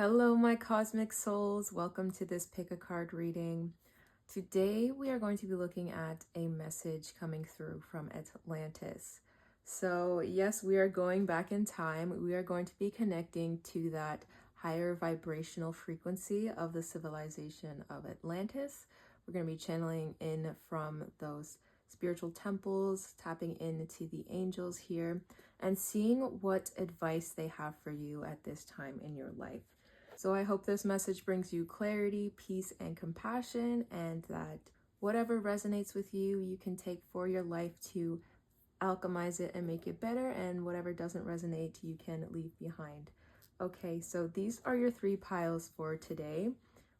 Hello, my cosmic souls. Welcome to this pick a card reading. Today, we are going to be looking at a message coming through from Atlantis. So, yes, we are going back in time. We are going to be connecting to that higher vibrational frequency of the civilization of Atlantis. We're going to be channeling in from those spiritual temples, tapping into the angels here, and seeing what advice they have for you at this time in your life. So I hope this message brings you clarity, peace, and compassion, and that whatever resonates with you, you can take for your life to alchemize it and make it better, and whatever doesn't resonate, you can leave behind. Okay, so these are your three piles for today.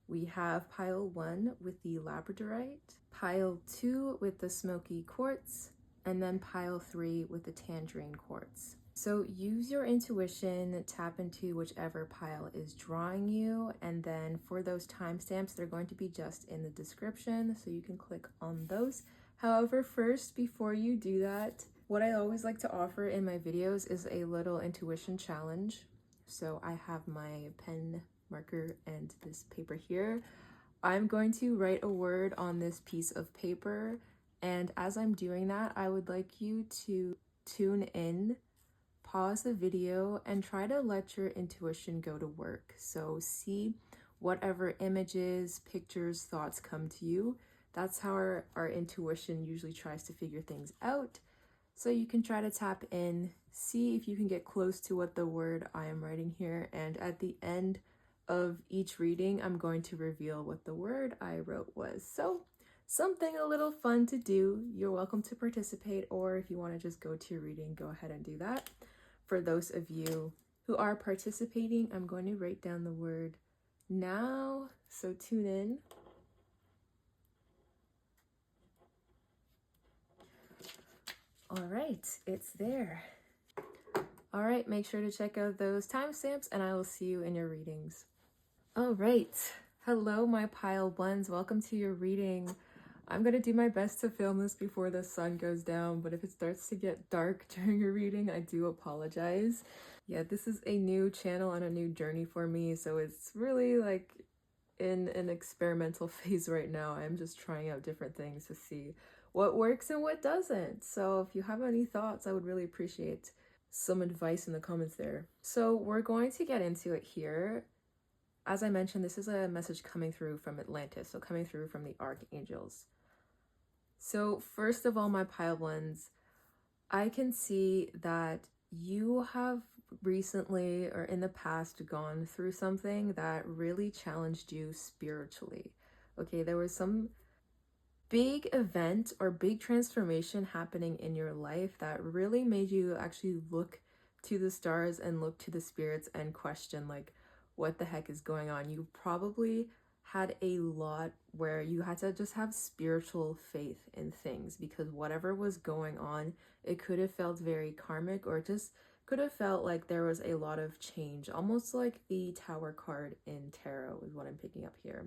We have pile 1 with the labradorite, pile 2 with the smoky quartz, and then pile 3 with the tangerine quartz. So use your intuition, tap into whichever pile is drawing you, and then for those timestamps, they're going to be just in the description, so you can click on those. However, first, before you do that, what I always like to offer in my videos is a little intuition challenge. So I have my pen, marker, and this paper here. I'm going to write a word on this piece of paper, and as I'm doing that, I would like you to tune in, pause the video, and try to let your intuition go to work. So see whatever images, pictures, thoughts come to you. That's how our intuition usually tries to figure things out. So you can try to tap in, see if you can get close to what the word I am writing here, and at the end of each reading, I'm going to reveal what the word I wrote was. So something a little fun to do. You're welcome to participate, or if you want to just go to your reading, go ahead and do that. For those of you who are participating, I'm going to write down the word now, so tune in. All right, it's there. All right, make sure to check out those timestamps, and I will see you in your readings. All right, hello, my pile ones. Welcome to your reading. I'm going to do my best to film this before the sun goes down, but if it starts to get dark during your reading, I do apologize. Yeah, this is a new channel and a new journey for me, so it's really like in an experimental phase right now. I'm just trying out different things to see what works and what doesn't. So if you have any thoughts, I would really appreciate some advice in the comments there. So we're going to get into it here. As I mentioned, this is a message coming through from Atlantis, so coming through from the archangels. So first of all, my pile ones, I can see that you have recently or in the past gone through something that really challenged you spiritually. Okay, there was some big event or big transformation happening in your life that really made you actually look to the stars and look to the spirits and question, like, what the heck is going on? You probably had a lot where you had to just have spiritual faith in things, because whatever was going on, it could have felt very karmic, or it just could have felt like there was a lot of change, almost like the Tower card in tarot is what I'm picking up here.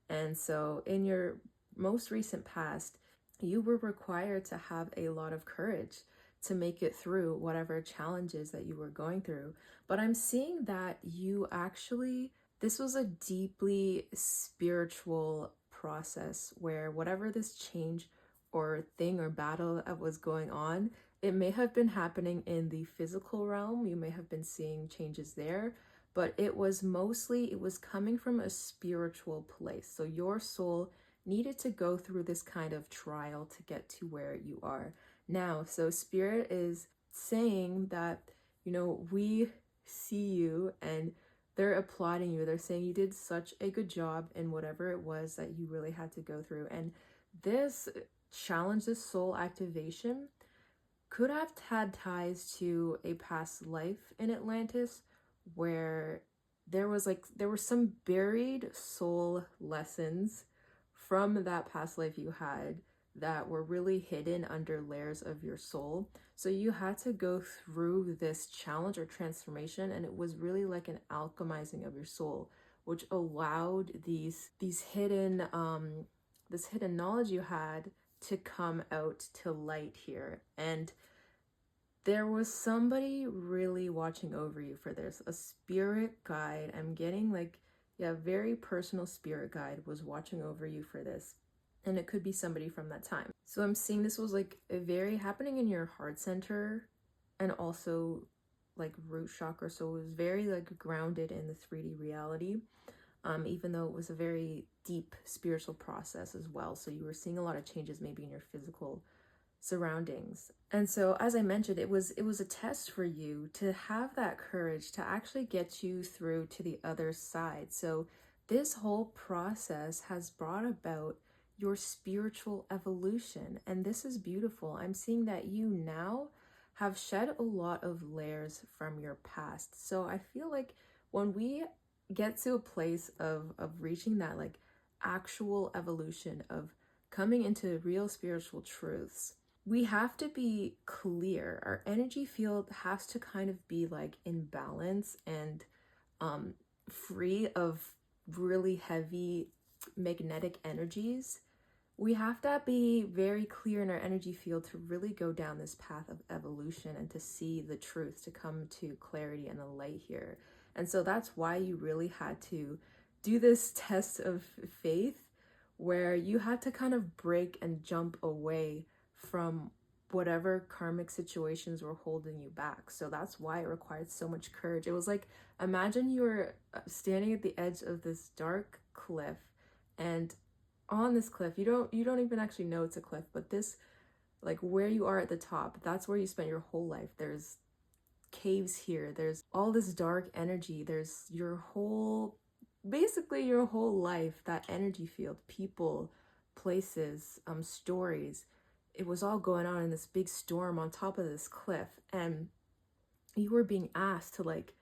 And so in your most recent past, you were required to have a lot of courage to make it through whatever challenges that you were going through. But I'm seeing that you actually, this was a deeply spiritual process where whatever this change or thing or battle that was going on, it may have been happening in the physical realm. You may have been seeing changes there, but it was coming from a spiritual place. So your soul needed to go through this kind of trial to get to where you are now. So spirit is saying that, we see you, and they're applauding you. They're saying you did such a good job in whatever it was that you really had to go through. And this challenge, this soul activation, could have had ties to a past life in Atlantis where there were some buried soul lessons from that past life you had that were really hidden under layers of your soul. So you had to go through this challenge or transformation, and it was really like an alchemizing of your soul, which allowed these hidden this hidden knowledge you had to come out to light here. And there was somebody really watching over you for this. A spirit guide. I'm getting like, yeah, very personal spirit guide was watching over you for this. And it could be somebody from that time. So I'm seeing this was like a very happening in your heart center and also like root chakra. So it was very like grounded in the 3D reality. Even though it was a very deep spiritual process as well. So you were seeing a lot of changes maybe in your physical surroundings. And so as I mentioned, it was a test for you to have that courage to actually get you through to the other side. So this whole process has brought about your spiritual evolution, and this is beautiful. I'm seeing that you now have shed a lot of layers from your past. So I feel like when we get to a place of reaching that like actual evolution of coming into real spiritual truths, we have to be clear. Our energy field has to kind of be like in balance and free of really heavy magnetic energies. We have to be very clear in our energy field to really go down this path of evolution and to see the truth, to come to clarity and the light here. And so that's why you really had to do this test of faith, where you had to kind of break and jump away from whatever karmic situations were holding you back. So that's why it required so much courage. It was like, imagine you were standing at the edge of this dark cliff, and on this cliff, you don't even actually know it's a cliff, but this, like where you are at the top, that's where you spent your whole life. There's caves here, there's all this dark energy, there's your whole, basically your whole life, that energy field, people, places, stories. It was all going on in this big storm on top of this cliff, and you were being asked to like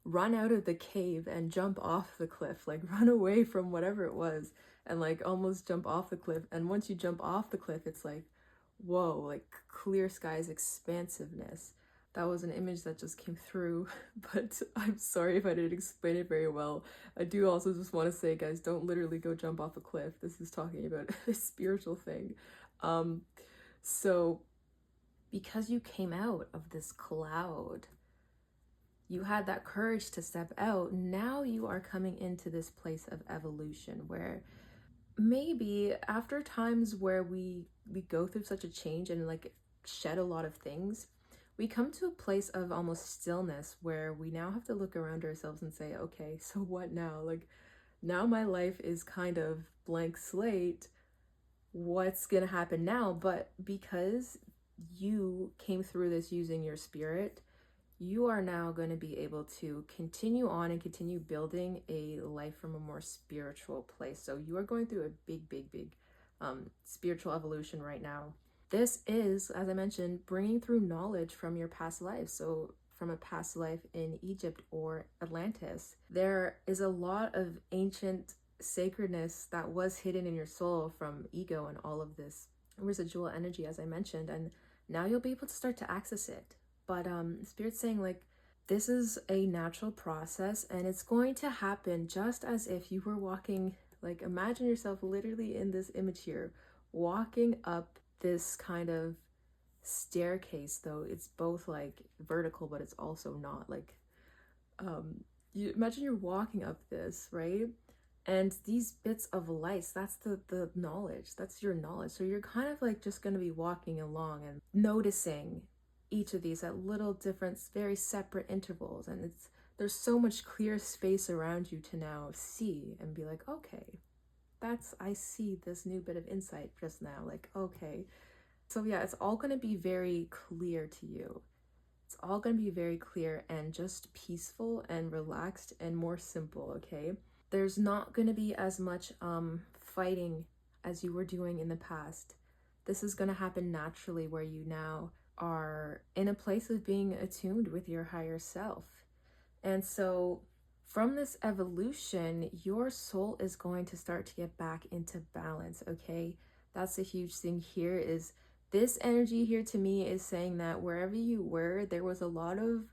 run out of the cave and jump off the cliff, like run away from whatever it was and like almost jump off the cliff. And once you jump off the cliff, it's like, whoa, like clear skies, expansiveness. That was an image that just came through, but I'm sorry if I didn't explain it very well. I do also just want to say, guys, don't literally go jump off a cliff. This is talking about a spiritual thing. So because you came out of this cloud, you had that courage to step out. Now you are coming into this place of evolution where maybe after times where we go through such a change and like shed a lot of things, we come to a place of almost stillness where we now have to look around ourselves and say, okay, so what now? Like now my life is kind of blank slate. What's gonna happen now? But because you came through this using your spirit, you are now going to be able to continue on and continue building a life from a more spiritual place. So you are going through a big spiritual evolution right now. This is, as I mentioned, bringing through knowledge from your past life. So from a past life in Egypt or Atlantis, there is a lot of ancient sacredness that was hidden in your soul from ego and all of this residual energy, as I mentioned, and now you'll be able to start to access it. But Spirit's saying like this is a natural process, and it's going to happen just as if you were walking, like imagine yourself literally in this image here, walking up this kind of staircase, though it's both like vertical but it's also not, like you imagine you're walking up this, right? And these bits of lights, that's the knowledge, that's your knowledge. So you're kind of like just going to be walking along and noticing each of these at little different, very separate intervals, and there's so much clear space around you to now see and be like, okay, I see this new bit of insight just now, like, okay. So yeah, it's all going to be very clear to you. It's all going to be very clear and just peaceful and relaxed and more simple, okay? There's not going to be as much fighting as you were doing in the past. This is going to happen naturally, where you now are in a place of being attuned with your higher self. And so from this evolution, your soul is going to start to get back into balance, okay? That's a huge thing here. Is this energy here to me is saying that wherever you were, there was a lot of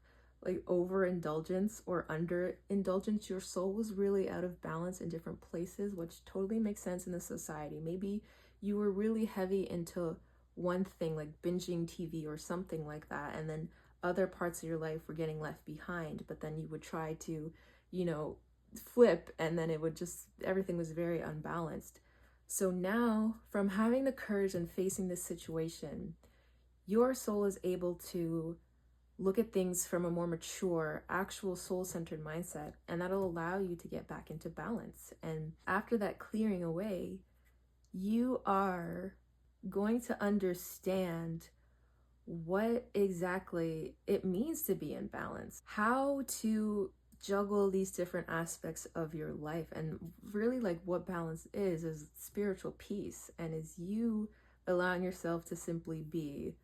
like overindulgence or underindulgence. Your soul was really out of balance in different places, which totally makes sense in the society. Maybe you were really heavy into one thing, like binging TV or something like that, and then other parts of your life were getting left behind, but then you would try to, you know, flip, and then it would just, everything was very unbalanced. So now, from having the courage and facing this situation, your soul is able to look at things from a more mature, actual soul-centered mindset, and that'll allow you to get back into balance. And after that clearing away, you are going to understand what exactly it means to be in balance, how to juggle these different aspects of your life, and really like what balance is spiritual peace, and is you allowing yourself to simply be.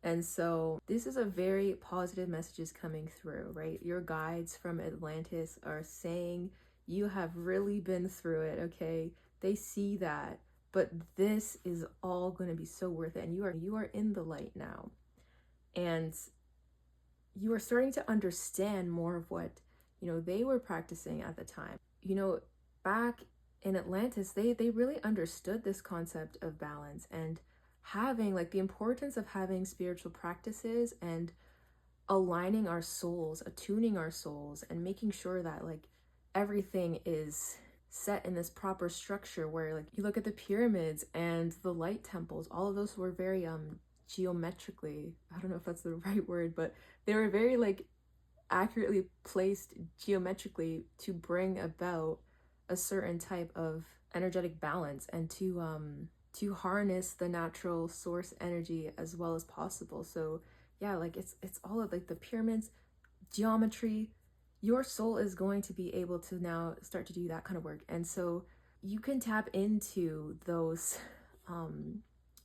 And so this is a very positive messages coming through, right? Your guides from Atlantis are saying you have really been through it, okay? They see that, but this is all going to be so worth it, and you are in the light now. And you are starting to understand more of what, you know, they were practicing at the time. You know, back in Atlantis, they really understood this concept of balance, and having like the importance of having spiritual practices and aligning our souls, attuning our souls, and making sure that like everything is set in this proper structure, where like you look at the pyramids and the light temples, all of those were very geometrically, I don't know if that's the right word, but they were very like accurately placed geometrically to bring about a certain type of energetic balance, and to harness the natural source energy as well as possible. So yeah, like it's all of like the pyramids, geometry. Your soul is going to be able to now start to do that kind of work, and so you can tap into those. I'm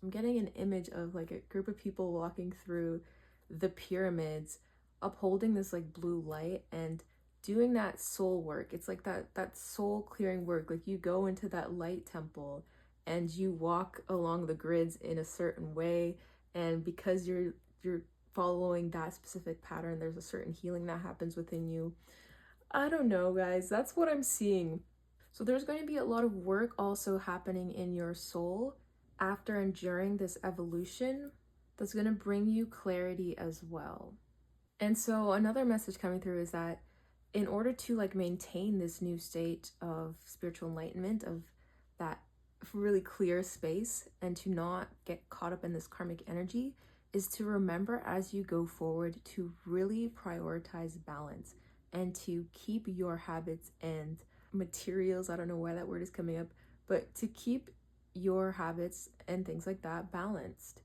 getting an image of like a group of people walking through the pyramids, upholding this like blue light and doing that soul work. It's like that soul clearing work. Like you go into that light temple and you walk along the grids in a certain way, and because you're following that specific pattern, there's a certain healing that happens within you. I don't know, guys, that's what I'm seeing. So there's going to be a lot of work also happening in your soul after and during this evolution that's going to bring you clarity as well. And so another message coming through is that in order to like maintain this new state of spiritual enlightenment, of that really clear space, and to not get caught up in this karmic energy, is to remember as you go forward to really prioritize balance, and to keep your habits and materials, I don't know why that word is coming up, but to keep your habits and things like that balanced.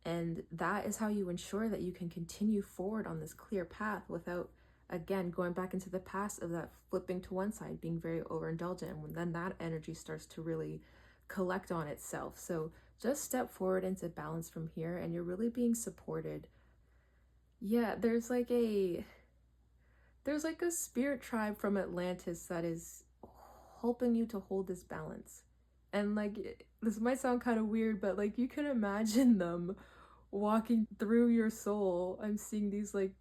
And that is how you ensure that you can continue forward on this clear path without, again, going back into the past of that flipping to one side, being very overindulgent, and then that energy starts to really collect on itself. So just step forward into balance from here, and you're really being supported. Yeah, there's like a spirit tribe from Atlantis that is helping you to hold this balance. And like, this might sound kind of weird, but like you can imagine them walking through your soul. I'm seeing these like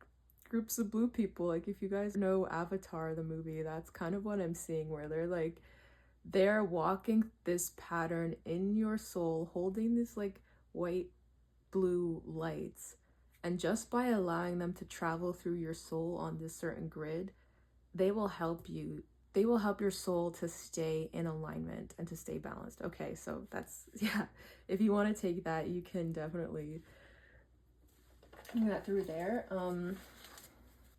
groups of blue people. Like if you guys know Avatar, the movie, that's kind of what I'm seeing, where they're walking this pattern in your soul, holding these like white, blue lights. And just by allowing them to travel through your soul on this certain grid, they will help you. They will help your soul to stay in alignment and to stay balanced. Okay, so that's, yeah, if you want to take that, you can definitely do that through there.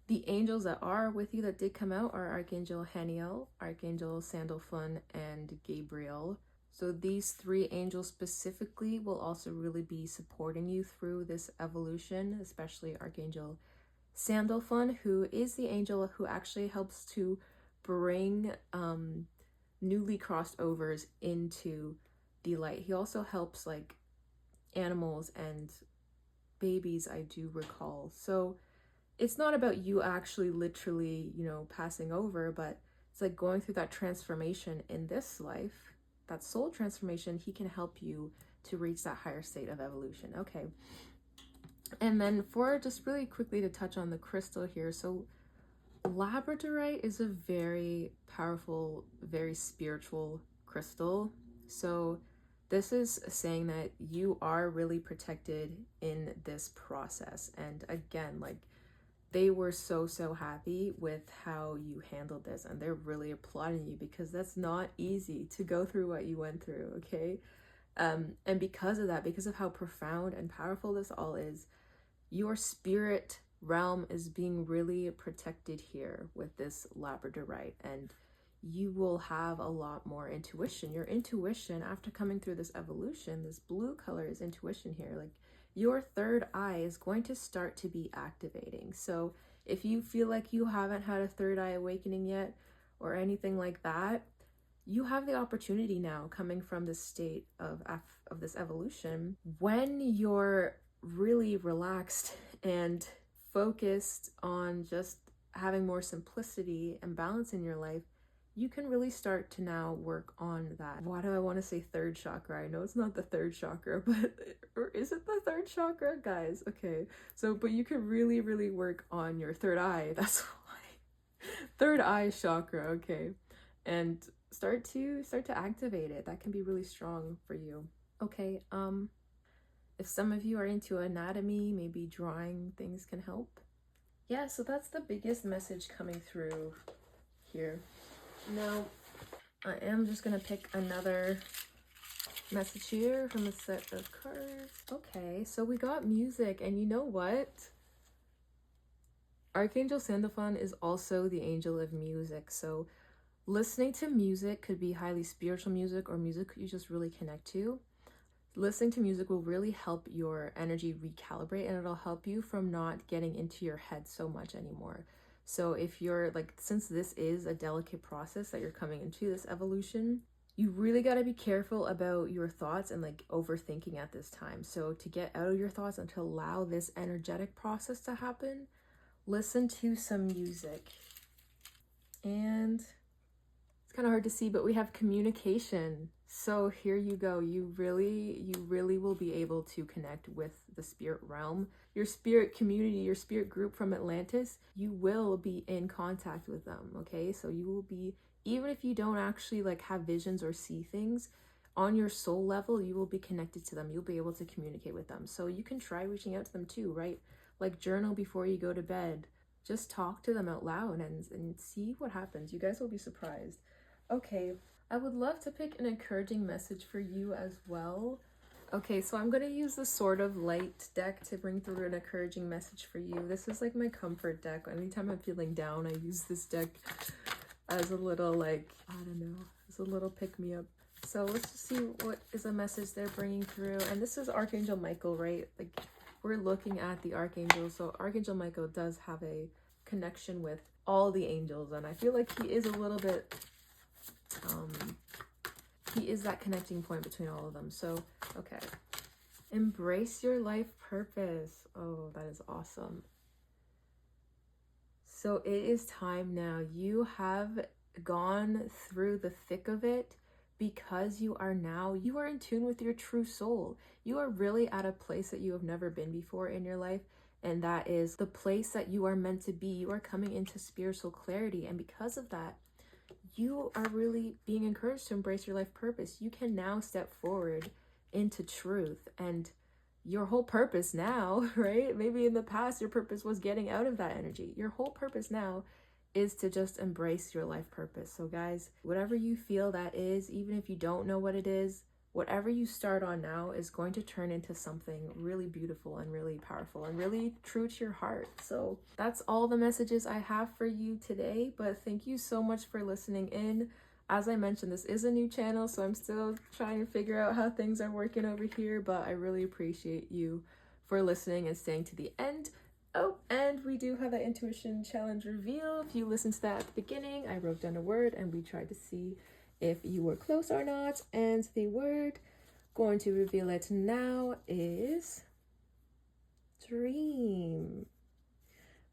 The angels that are with you that did come out are Archangel Haniel, Archangel Sandalphon, and Gabriel. So these three angels specifically will also really be supporting you through this evolution, especially Archangel Sandalphon, who is the angel who actually helps to bring newly crossed overs into the light. He also helps like animals and babies, I do recall. So it's not about you actually literally, you know, passing over, but it's like going through that transformation in this life, that soul transformation. He can help you to reach that higher state of evolution. Okay. And then for just really quickly to touch on the crystal here. So labradorite is a very powerful, very spiritual crystal. So this is saying that you are really protected in this process. And again, like, they were so happy with how you handled this, and they're really applauding you because that's not easy to go through what you went through, okay? And because of that, because of how profound and powerful this all is, your spirit realm is being really protected here with this labradorite, and you will have a lot more intuition. Your intuition, after coming through this evolution, this blue color is intuition here. Like, your third eye is going to start to be activating. So if you feel like you haven't had a third eye awakening yet or anything like that, you have the opportunity now, coming from this state of this evolution, when you're really relaxed and focused on just having more simplicity and balance in your life, you can really start to now work on that. Why do I want to say third chakra? I know it's not the third chakra, but, or is it the third chakra? Guys, okay. So, but you can really, really work on your third eye. That's why. Third eye chakra, okay. And start to activate it. That can be really strong for you. Okay, if some of you are into anatomy, maybe drawing things can help. Yeah, so that's the biggest message coming through here. Now, I am just gonna pick another message here from a set of cards. Okay, so we got music, and you know what? Archangel Sandalphon is also the angel of music, so listening to music could be highly spiritual music or music you just really connect to. Listening to music will really help your energy recalibrate, and it'll help you from not getting into your head so much anymore. So if you're like, since this is a delicate process that you're coming into, this evolution, you really got to be careful about your thoughts and like overthinking at this time. So to get out of your thoughts and to allow this energetic process to happen, listen to some music. And it's kind of hard to see, but we have communication. So here you go. You really will be able to connect with the spirit realm, your spirit community, your spirit group from Atlantis. You will be in contact with them, okay? So you will be, even if you don't actually like have visions or see things, on your soul level, you will be connected to them. You'll be able to communicate with them. So you can try reaching out to them too, right? Like, journal before you go to bed. Just talk to them out loud and see what happens. You guys will be surprised. Okay, I would love to pick an encouraging message for you as well. Okay, so I'm going to use the Sword of Light deck to bring through an encouraging message for you. This is like my comfort deck. Anytime I'm feeling down, I use this deck as a little, like, I don't know, as a little pick-me-up. So let's just see what is a message they're bringing through. And this is Archangel Michael, right? Like, we're looking at the Archangel. So Archangel Michael does have a connection with all the angels. And I feel like he is a little bit... he is that connecting point between all of them. So, okay. Embrace your life purpose. Oh, that is awesome. So it is time now. You have gone through the thick of it because you are in tune with your true soul. You are really at a place that you have never been before in your life. And that is the place that you are meant to be. You are coming into spiritual clarity. And because of that, you are really being encouraged to embrace your life purpose. You can now step forward into truth and your whole purpose now, right? Maybe in the past, your purpose was getting out of that energy. Your whole purpose now is to just embrace your life purpose. So guys, whatever you feel that is, even if you don't know what it is, whatever you start on now is going to turn into something really beautiful and really powerful and really true to your heart. So that's all the messages I have for you today, but thank you so much for listening in. As I mentioned, this is a new channel, so I'm still trying to figure out how things are working over here, but I really appreciate you for listening and staying to the end. Oh, and we do have that intuition challenge reveal. If you listened to that at the beginning, I wrote down a word and we tried to see if you were close or not, and the word going to reveal it now is dream.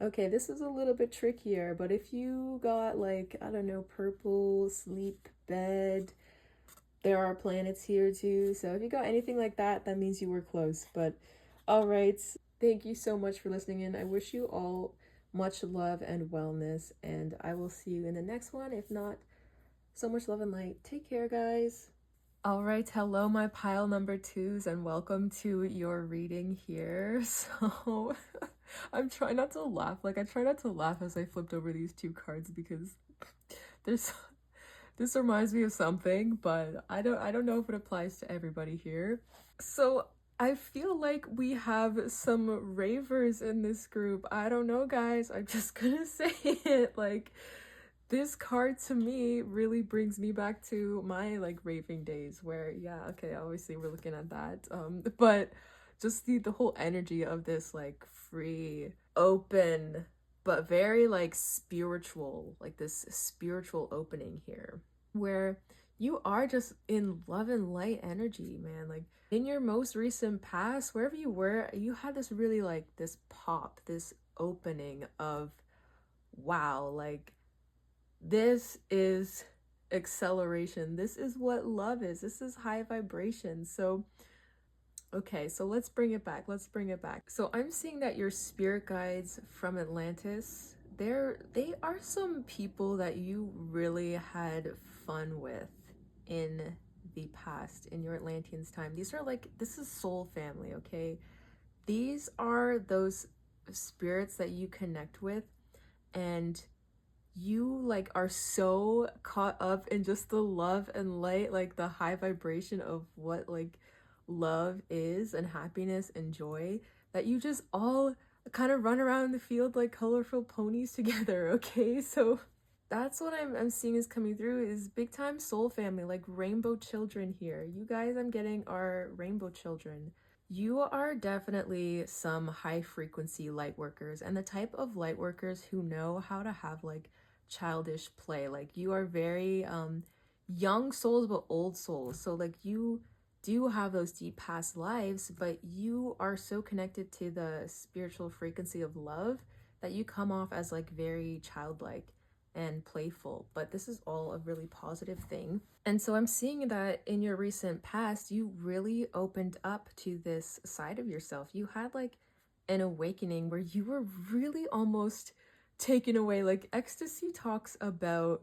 Okay, this is a little bit trickier, but if you got like, I don't know, purple, sleep, bed, there are planets here too. So if you got anything like that, that means you were close. But all right, thank you so much for listening in. I wish you all much love and wellness, and I will see you in the next one. If not, so much love and light. Take care, guys. All right, hello, my pile number twos, and welcome to your reading here. So, I'm trying not to laugh. Like, I try not to laugh as I flipped over these two cards because there's this reminds me of something, but I don't know if it applies to everybody here. So, I feel like we have some ravers in this group. I don't know, guys. I'm just gonna say it. Like, this card to me really brings me back to my like raving days where, yeah, okay, obviously we're looking at that, but just the whole energy of this like free, open, but very like spiritual, like this spiritual opening here where you are just in love and light energy, man. Like in your most recent past, wherever you were, you had this really like this pop, this opening of wow, like this is acceleration. This is what love is. This is high vibration. So, okay, so let's bring it back. Let's bring it back. So I'm seeing that your spirit guides from Atlantis, they are some people that you really had fun with in the past, in your Atlanteans time. These are like, this is soul family, okay? These are those spirits that you connect with, and you like are so caught up in just the love and light, like the high vibration of what like love is and happiness and joy, that you just all kind of run around the field like colorful ponies together. Okay, so that's what I'm seeing is coming through is big time soul family, like rainbow children here. You guys I'm getting are rainbow children. You are definitely some high frequency light workers, and the type of light workers who know how to have like childish play. Like you are very young souls but old souls. So like you do have those deep past lives, but you are so connected to the spiritual frequency of love that you come off as like very childlike and playful. But this is all a really positive thing. And so I'm seeing that in your recent past, you really opened up to this side of yourself. You had like an awakening where you were really almost taken away. Like ecstasy talks about,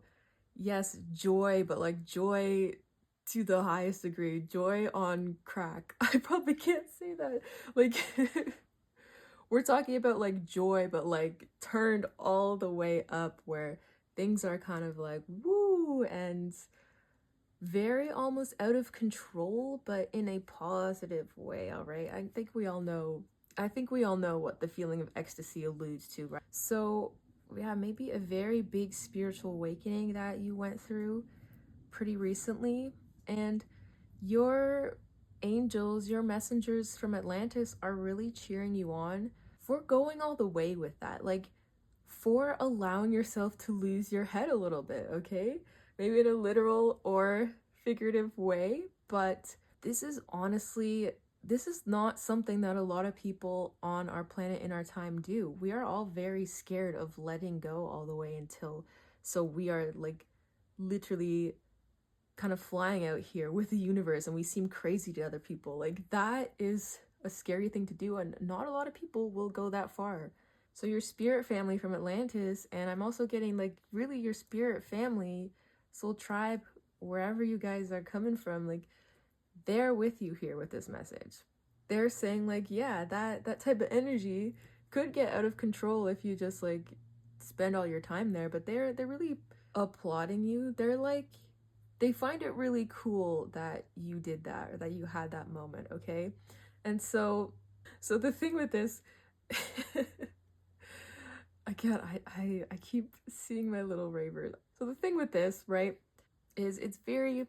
yes, joy, but like joy to the highest degree, joy on crack. I probably can't say that. Like, we're talking about like joy, but like turned all the way up where things are kind of like woo and very almost out of control, but in a positive way. All right, I think we all know what the feeling of ecstasy alludes to, right? So yeah, maybe a very big spiritual awakening that you went through pretty recently, and your angels, your messengers from Atlantis are really cheering you on for going all the way with that. Like for allowing yourself to lose your head a little bit, okay? Maybe in a literal or figurative way, but this is honestly, this is not something that a lot of people on our planet in our time do. We are all very scared of letting go all the way until, so we are like literally kind of flying out here with the universe and we seem crazy to other people. Like that is a scary thing to do, and not a lot of people will go that far. So your spirit family from Atlantis, and I'm also getting like really your spirit family, soul tribe, wherever you guys are coming from, like they're with you here with this message. They're saying like, yeah, that type of energy could get out of control if you just like spend all your time there, but they're really applauding you. They're like, they find it really cool that you did that or that you had that moment, okay? And so the thing with this again, I keep seeing my little raver. So the thing with this, right, is it's very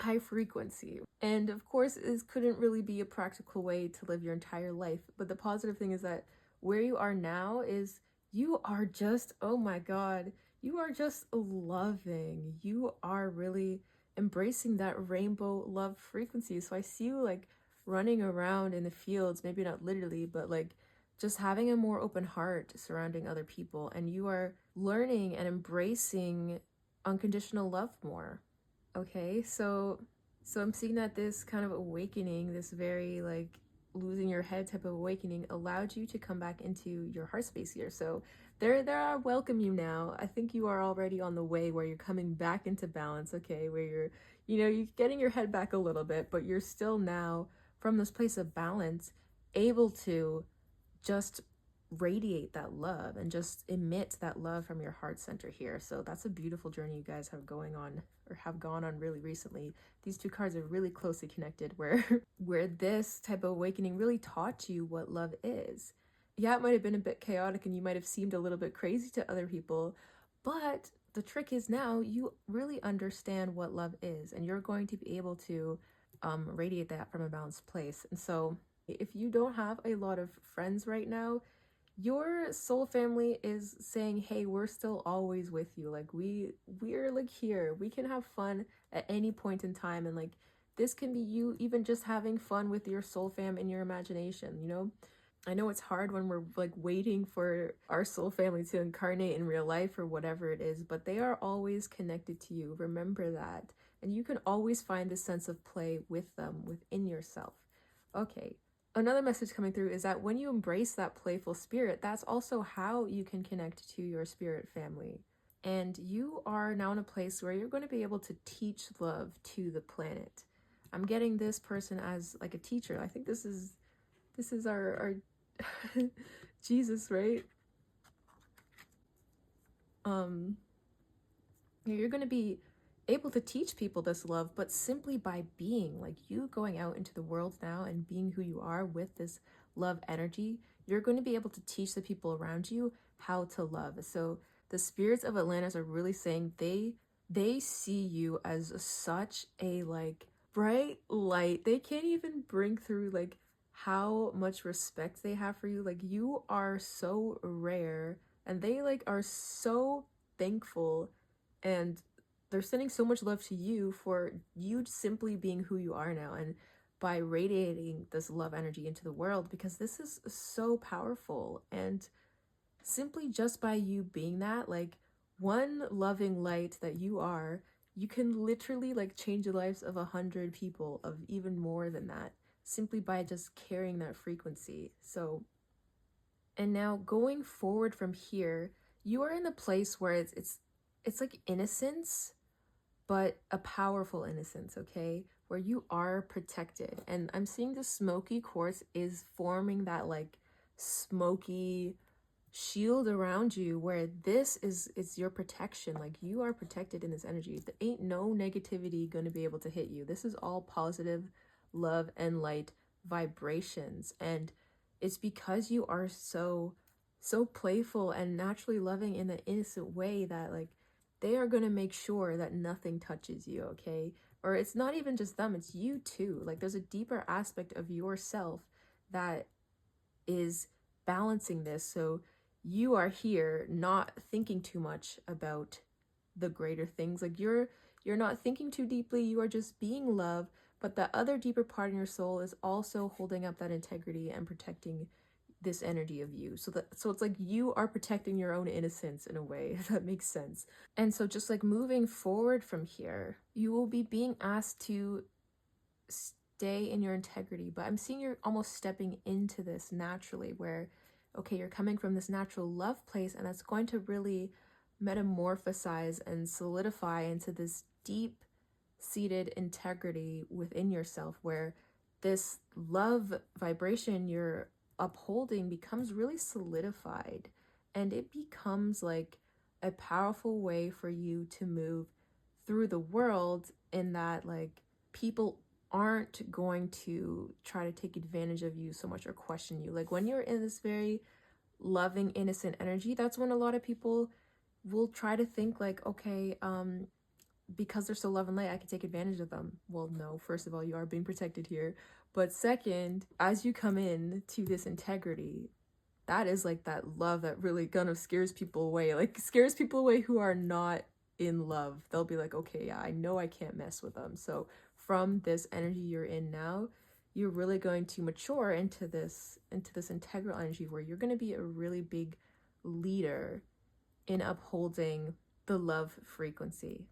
high frequency. And of course, this couldn't really be a practical way to live your entire life. But the positive thing is that where you are now is you are just, oh my God, you are just loving. You are really embracing that rainbow love frequency. So I see you like running around in the fields, maybe not literally, but like just having a more open heart surrounding other people. And you are learning and embracing unconditional love more. Okay, so I'm seeing that this kind of awakening, this very like losing your head type of awakening allowed you to come back into your heart space here. So there I welcome you now. I think you are already on the way where you're coming back into balance, okay, where you're getting your head back a little bit, but you're still now from this place of balance able to just radiate that love and just emit that love from your heart center here. So that's a beautiful journey you guys have going on, or have gone on really recently. These two cards are really closely connected, where where this type of awakening really taught you what love is. Yeah, it might have been a bit chaotic and you might have seemed a little bit crazy to other people, but the trick is now you really understand what love is, and you're going to be able to radiate that from a balanced place. And so if you don't have a lot of friends right now, your soul family is saying, hey, we're still always with you. Like we're like here. We can have fun at any point in time. And like this can be you even just having fun with your soul fam in your imagination, you know? I know it's hard when we're like waiting for our soul family to incarnate in real life or whatever it is, but they are always connected to you. Remember that. And you can always find this sense of play with them within yourself. Okay. Another message coming through is that when you embrace that playful spirit, that's also how you can connect to your spirit family. And you are now in a place where you're going to be able to teach love to the planet. I'm getting this person as like a teacher. I think this is our Jesus, right? You're going to be able to teach people this love, but simply by being, like, you going out into the world now and being who you are with this love energy, you're going to be able to teach the people around you how to love. So the spirits of Atlantis are really saying they see you as such a like bright light. They can't even bring through like how much respect they have for you. Like, you are so rare, and they like are so thankful, and they're sending so much love to you for you simply being who you are now, and by radiating this love energy into the world, because this is so powerful. And simply just by you being that, like, one loving light that you are, you can literally like change the lives of 100 people, of even more than that, simply by just carrying that frequency. So, and now going forward from here, you are in the place where it's like innocence, but a powerful innocence, okay? Where you are protected. And I'm seeing the smoky quartz is forming that like smoky shield around you, where this is your protection. Like, you are protected in this energy. There ain't no negativity going to be able to hit you. This is all positive love and light vibrations, and it's because you are so playful and naturally loving in an innocent way that like they are going to make sure that nothing touches you, okay? Or it's not even just them, it's you too. Like, there's a deeper aspect of yourself that is balancing this. So you are here not thinking too much about the greater things. Like, you're not thinking too deeply, you are just being love, but the other deeper part in your soul is also holding up that integrity and protecting this energy of you. So it's like you are protecting your own innocence in a way, if that makes sense. And so just like moving forward from here, you will be being asked to stay in your integrity, but I'm seeing you're almost stepping into this naturally, where okay, you're coming from this natural love place, and that's going to really metamorphosize and solidify into this deep seated integrity within yourself, where this love vibration you're upholding becomes really solidified, and it becomes like a powerful way for you to move through the world, in that like people aren't going to try to take advantage of you so much or question you. Like, when you're in this very loving innocent energy, that's when a lot of people will try to think like, okay, because they're so love and light, I can take advantage of them. Well, no, first of all, you are being protected here, but second, as you come in to this integrity, that is like that love that really kind of scares people away, like scares people away who are not in love. They'll be like, okay, yeah, I know I can't mess with them. So from this energy you're in now, you're really going to mature into this integral energy, where you're going to be a really big leader in upholding the love frequency.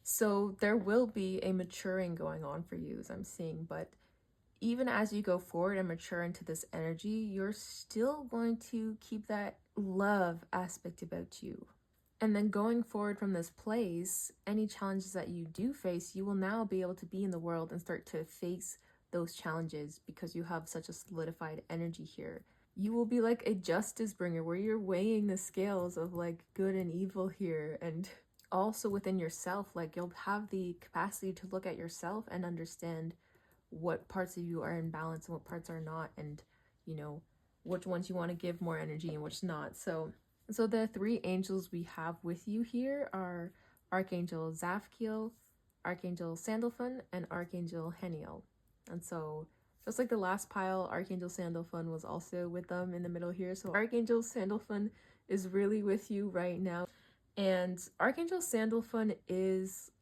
So there will be a maturing going on for you, as I'm seeing, but even as you go forward and mature into this energy, you're still going to keep that love aspect about you. And then going forward from this place, any challenges that you do face, you will now be able to be in the world and start to face those challenges because you have such a solidified energy here. You will be like a justice bringer where you're weighing the scales of like good and evil here. And also within yourself, like you'll have the capacity to look at yourself and understand what parts of you are in balance and what parts are not, and you know which ones you want to give more energy and which not. So the three angels we have with you here are Archangel Zafkiel, Archangel Sandalphon, and Archangel Heniel. And so just like the last pile, Archangel Sandalphon was also with them in the middle here. So Archangel Sandalphon is really with you right now. And Archangel Sandalphon is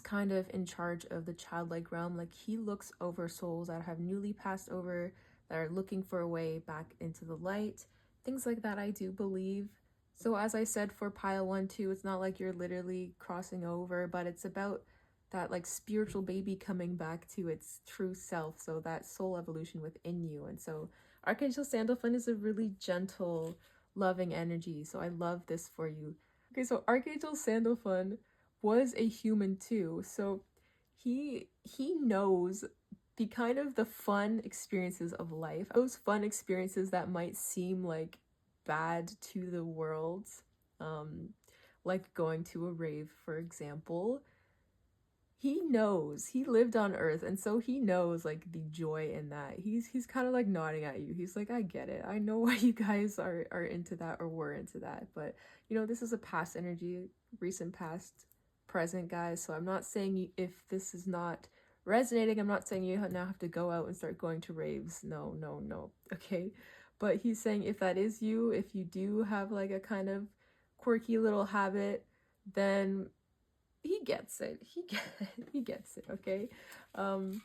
kind of in charge of the childlike realm. Like he looks over souls that have newly passed over, that are looking for a way back into the light, things like that, I do believe. So as I said for pile 1, 2, it's not like you're literally crossing over, but it's about that like spiritual baby coming back to its true self, so that soul evolution within you. And so Archangel Sandalphon is a really gentle, loving energy, so I love this for you. Okay, so Archangel Sandalphon was a human too, so he knows the kind of the fun experiences of life, those fun experiences that might seem like bad to the world, like going to a rave, for example. He knows, he lived on Earth, and so he knows like the joy in that. He's kind of like nodding at you. He's like, I get it, I know why you guys are into that or were into that. But you know, this is a past energy, recent, past, present, guys. So I'm not saying if this is not resonating, I'm not saying you now have to go out and start going to raves. No, okay? But he's saying if that is you, if you do have like a kind of quirky little habit, then he gets it. He gets it, okay? I'm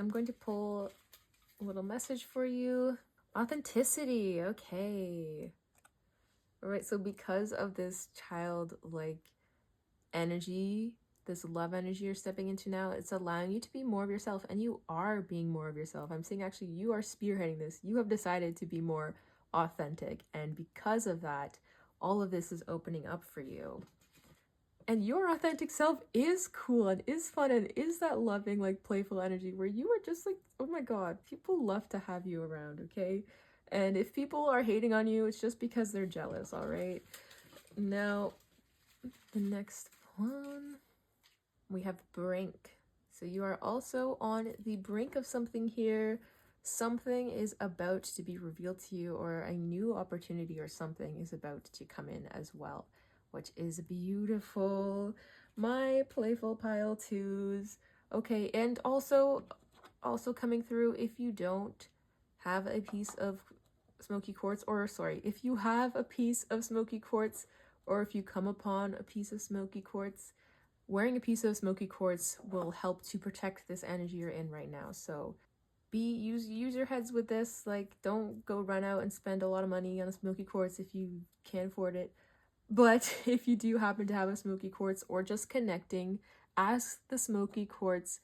going to pull a little message for you. Authenticity, okay. All right, so because of this childlike energy, this love energy you're stepping into now, it's allowing you to be more of yourself, and you are being more of yourself. I'm saying actually you are spearheading this. You have decided to be more authentic, and because of that, all of this is opening up for you. And your authentic self is cool and is fun and is that loving, like playful energy where you are just like, oh my god, people love to have you around, okay? And if people are hating on you, it's just because they're jealous, all right? Now, the next one, we have brink. So you are also on the brink of something here. Something is about to be revealed to you, or a new opportunity or something is about to come in as well, which is beautiful. My playful pile 2s. Okay, and also coming through, if you don't have a piece of smoky quartz, or sorry, if you have a piece of smoky quartz, or if you come upon a piece of smoky quartz, wearing a piece of smoky quartz will help to protect this energy you're in right now. So use your heads with this. Like, don't go run out and spend a lot of money on a smoky quartz if you can't afford it. But if you do happen to have a smoky quartz, or just connecting, ask the smoky quartz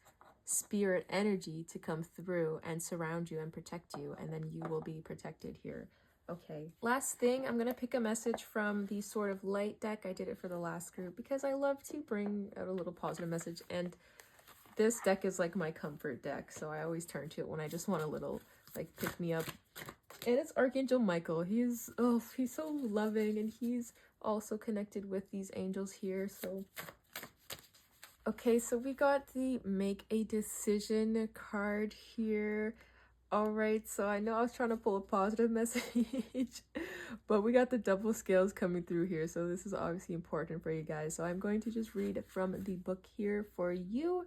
spirit energy to come through and surround you and protect you, and then you will be protected here. Okay, last thing, I'm gonna pick a message from the Sword of Light deck. I did it for the last group because I love to bring out a little positive message, and this deck is like my comfort deck, so I always turn to it when I just want a little like pick me up. And it's Archangel Michael. He's so loving, and he's also connected with these angels here. So okay, so we got the make a decision card here. All right, so I know I was trying to pull a positive message, but we got the double scales coming through here, so this is obviously important for you guys. So I'm going to just read from the book here for you.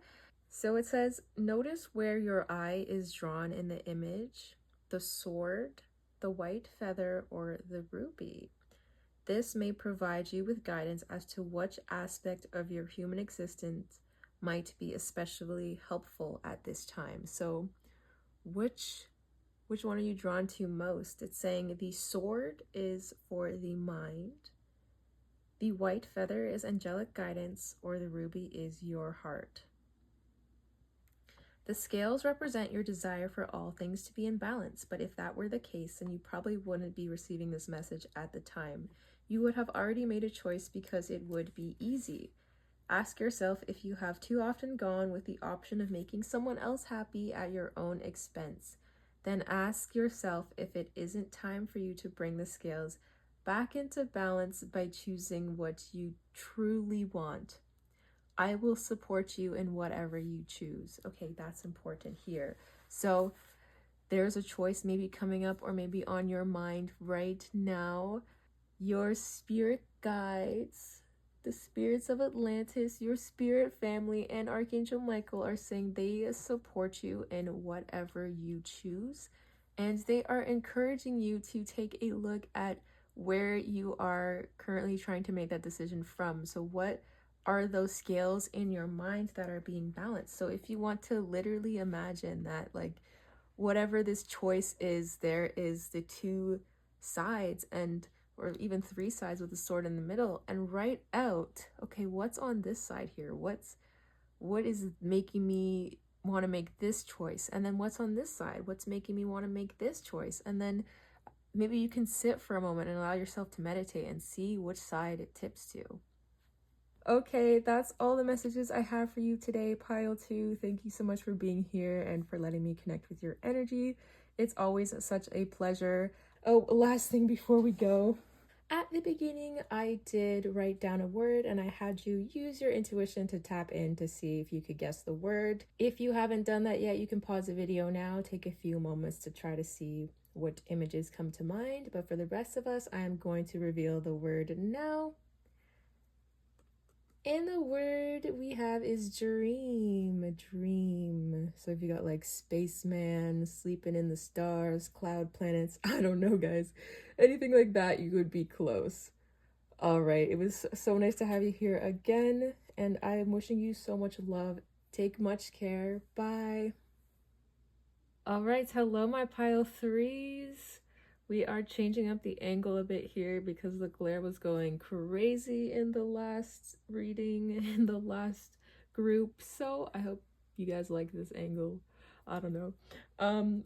So it says, notice where your eye is drawn in the image, the sword, the white feather, or the ruby. This may provide you with guidance as to which aspect of your human existence might be especially helpful at this time. So which one are you drawn to most? It's saying the sword is for the mind, the white feather is angelic guidance, or the ruby is your heart. The scales represent your desire for all things to be in balance, but if that were the case, then you probably wouldn't be receiving this message at the time. You would have already made a choice because it would be easy. Ask yourself if you have too often gone with the option of making someone else happy at your own expense. Then ask yourself if it isn't time for you to bring the scales back into balance by choosing what you truly want. I will support you in whatever you choose. Okay, that's important here. So there's a choice maybe coming up or maybe on your mind right now. Your spirit guides, the spirits of Atlantis, your spirit family, and Archangel Michael are saying they support you in whatever you choose. And they are encouraging you to take a look at where you are currently trying to make that decision from. So, what are those scales in your mind that are being balanced? So, if you want to literally imagine that, like, whatever this choice is, there is the two sides and or even three sides with a sword in the middle, and write out, okay, what's on this side here? What is making me want to make this choice? And then what's on this side? What's making me want to make this choice? And then maybe you can sit for a moment and allow yourself to meditate and see which side it tips to. Okay, that's all the messages I have for you today, Pile 2. Thank you so much for being here and for letting me connect with your energy. It's always such a pleasure. Oh, last thing before we go. At the beginning, I did write down a word and I had you use your intuition to tap in to see if you could guess the word. If you haven't done that yet, you can pause the video now, take a few moments to try to see what images come to mind. But for the rest of us, I am going to reveal the word now. And the word we have is dream. A dream. So if you got like spaceman, sleeping in the stars, cloud planets, I don't know, guys. Anything like that, you would be close. All right. It was so nice to have you here again. And I am wishing you so much love. Take much care. Bye. All right. Hello, my pile threes. We are changing up the angle a bit here because the glare was going crazy in the last reading, in the last group. So I hope you guys like this angle. I don't know.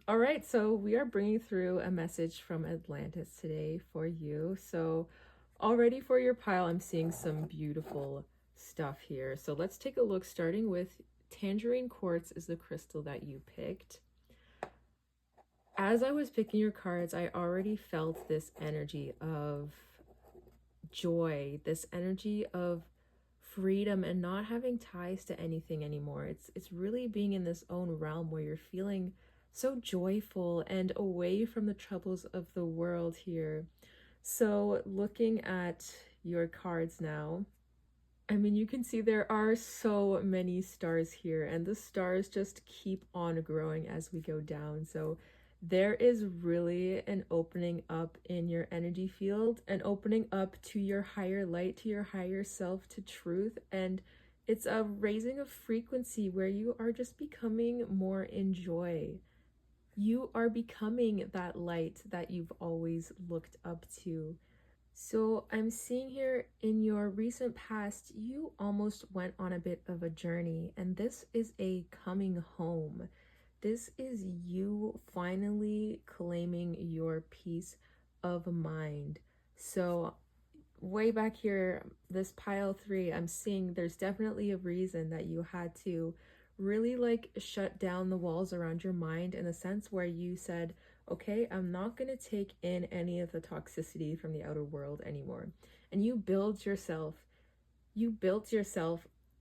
All right, so we are bringing through a message from Atlantis today for you. So already for your pile, I'm seeing some beautiful stuff here. So let's take a look, starting with tangerine quartz is the crystal that you picked. As I was picking your cards, I already felt this energy of joy, this energy of freedom and not having ties to anything anymore. It's really being in this own realm where you're feeling so joyful and away from the troubles of the world here. So looking at your cards now, I mean, you can see there are so many stars here, and the stars just keep on growing as we go down. So there is really an opening up in your energy field, an opening up to your higher light, to your higher self, to truth. And it's a raising of frequency where you are just becoming more in joy. You are becoming that light that you've always looked up to. So I'm seeing here in your recent past, you almost went on a bit of a journey, and this is a coming home. This is you finally claiming your peace of mind. So way back here, this pile 3, I'm seeing there's definitely a reason that you had to really like shut down the walls around your mind, in a sense where you said, okay, I'm not going to take in any of the toxicity from the outer world anymore. And you built yourself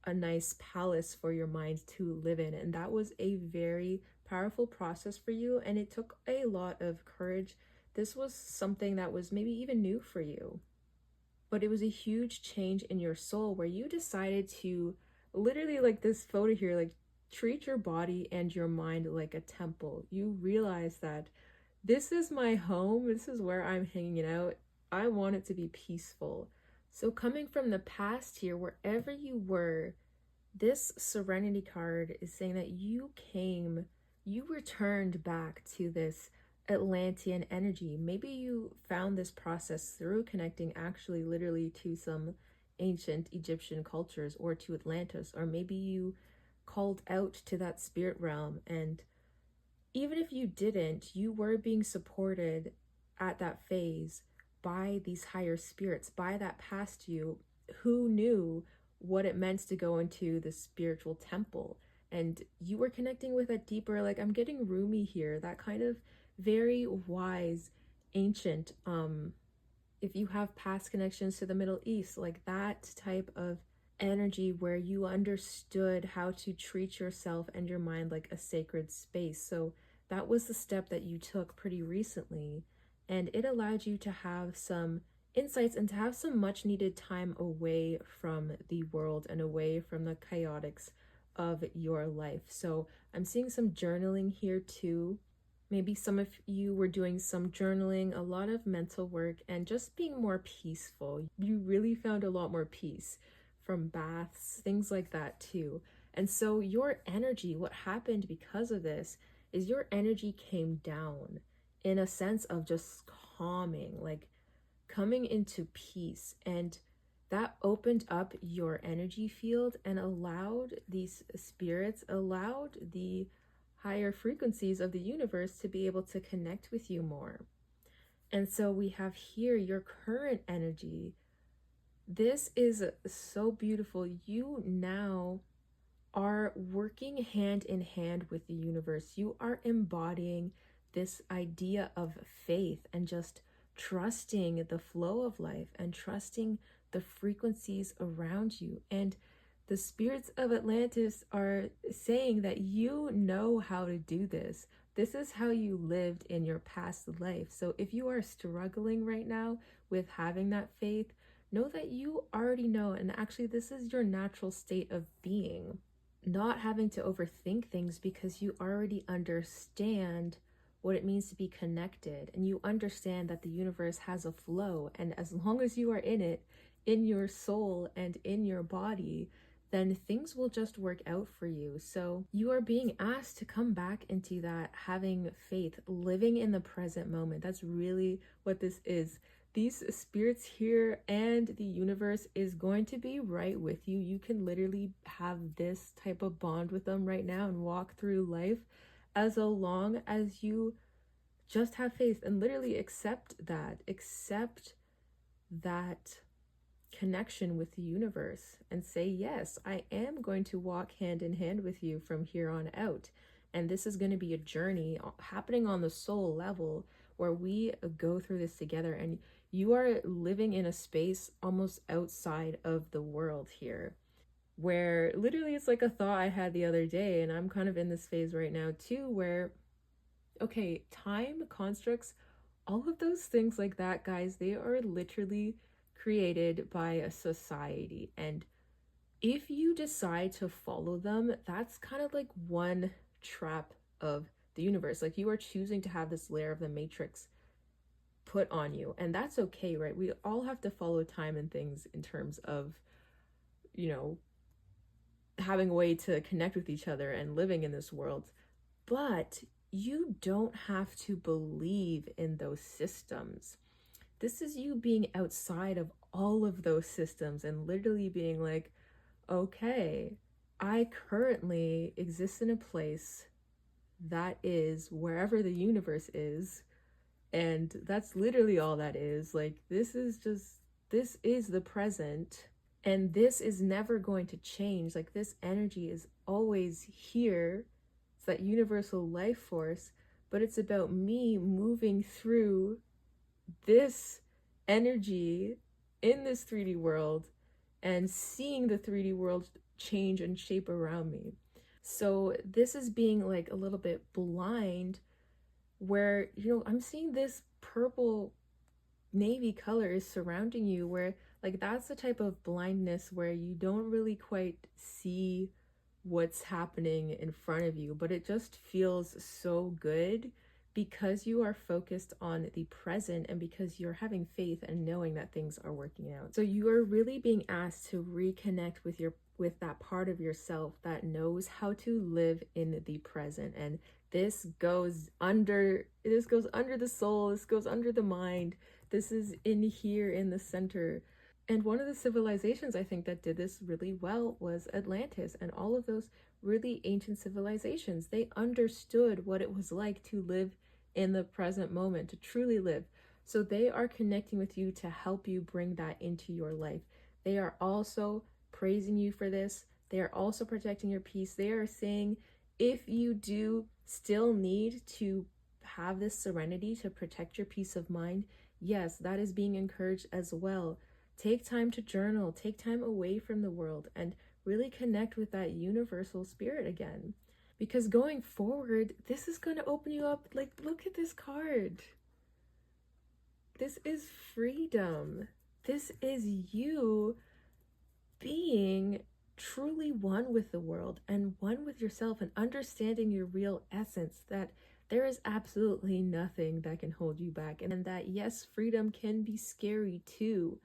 a nice palace for your mind to live in. And that was a very powerful process for you. And it took a lot of courage. This was something that was maybe even new for you. But it was a huge change in your soul where you decided to literally, like this photo here, like treat your body and your mind like a temple. You realize that this is my home. This is where I'm hanging out. I want it to be peaceful. So coming from the past here, wherever you were, this Serenity card is saying that you returned back to this Atlantean energy. Maybe you found this process through connecting actually literally to some ancient Egyptian cultures or to Atlantis, or maybe you called out to that spirit realm. And even if you didn't, you were being supported at that phase by these higher spirits, by that past you who knew what it meant to go into the spiritual temple. And you were connecting with a deeper, like, I'm getting Rumi here, that kind of very wise, ancient, if you have past connections to the Middle East, like that type of energy where you understood how to treat yourself and your mind like a sacred space. So that was the step that you took pretty recently, and it allowed you to have some insights and to have some much needed time away from the world and away from the chaotics of your life. So I'm seeing some journaling here too. Maybe some of you were doing some journaling, a lot of mental work, and just being more peaceful. You really found a lot more peace from baths, things like that too. And so your energy, what happened because of this is your energy came down in a sense of just calming, like coming into peace. And that opened up your energy field and allowed these spirits, allowed the higher frequencies of the universe to be able to connect with you more. And so we have here your current energy. This is so beautiful. You now are working hand in hand with the universe. You are embodying this idea of faith and just trusting the flow of life and trusting the frequencies around you. And the spirits of Atlantis are saying that you know how to do this. This is how you lived in your past life. So if you are struggling right now with having that faith, know that you already know. And actually, this is your natural state of being. Not having to overthink things because you already understand what it means to be connected, and you understand that the universe has a flow, and as long as you are in it, in your soul and in your body, then things will just work out for you. So you are being asked to come back into that having faith, living in the present moment. That's really what this is. These spirits here and the universe is going to be right with you. You can literally have this type of bond with them right now and walk through life as long as you just have faith and literally accept that connection with the universe and say, yes, I am going to walk hand in hand with you from here on out. And this is going to be a journey happening on the soul level where we go through this together. And you are living in a space almost outside of the world here, where literally it's like a thought I had the other day. And I'm kind of in this phase right now too, where, okay, time, constructs, all of those things like that, guys, they are literally created by a society. And if you decide to follow them, that's kind of like one trap of the universe. Like, you are choosing to have this layer of the matrix put on you, and that's okay, right? We all have to follow time and things in terms of, you know, having a way to connect with each other and living in this world. But you don't have to believe in those systems. This is you being outside of all of those systems and literally being like, okay, I currently exist in a place that is wherever the universe is, and that's literally all that is. Like, this is the present, and this is never going to change. Like, this energy is always here. It's that universal life force, but it's about me moving through this energy in this 3D world and seeing the 3D world change and shape around me. So this is being like a little bit blind, where, you know, I'm seeing this purple navy color is surrounding you, where like that's the type of blindness where you don't really quite see what's happening in front of you, but it just feels so good because you are focused on the present and because you're having faith and knowing that things are working out. So you are really being asked to reconnect with that part of yourself that knows how to live in the present. And this goes under the soul, this goes under the mind. This is in here in the center. And one of the civilizations I think that did this really well was Atlantis, and all of those really ancient civilizations. They understood what it was like to live in the present moment, to truly live. So they are connecting with you to help you bring that into your life. They are also praising you for this. They are also protecting your peace. They are saying, if you do still need to have this serenity to protect your peace of mind, yes, that is being encouraged as well. Take time to journal, take time away from the world, and really connect with that universal spirit again. Because going forward, this is going to open you up. Like, look at this card. This is freedom. This is you being truly one with the world and one with yourself, and understanding your real essence, that there is absolutely nothing that can hold you back. And that, yes, freedom can be scary too,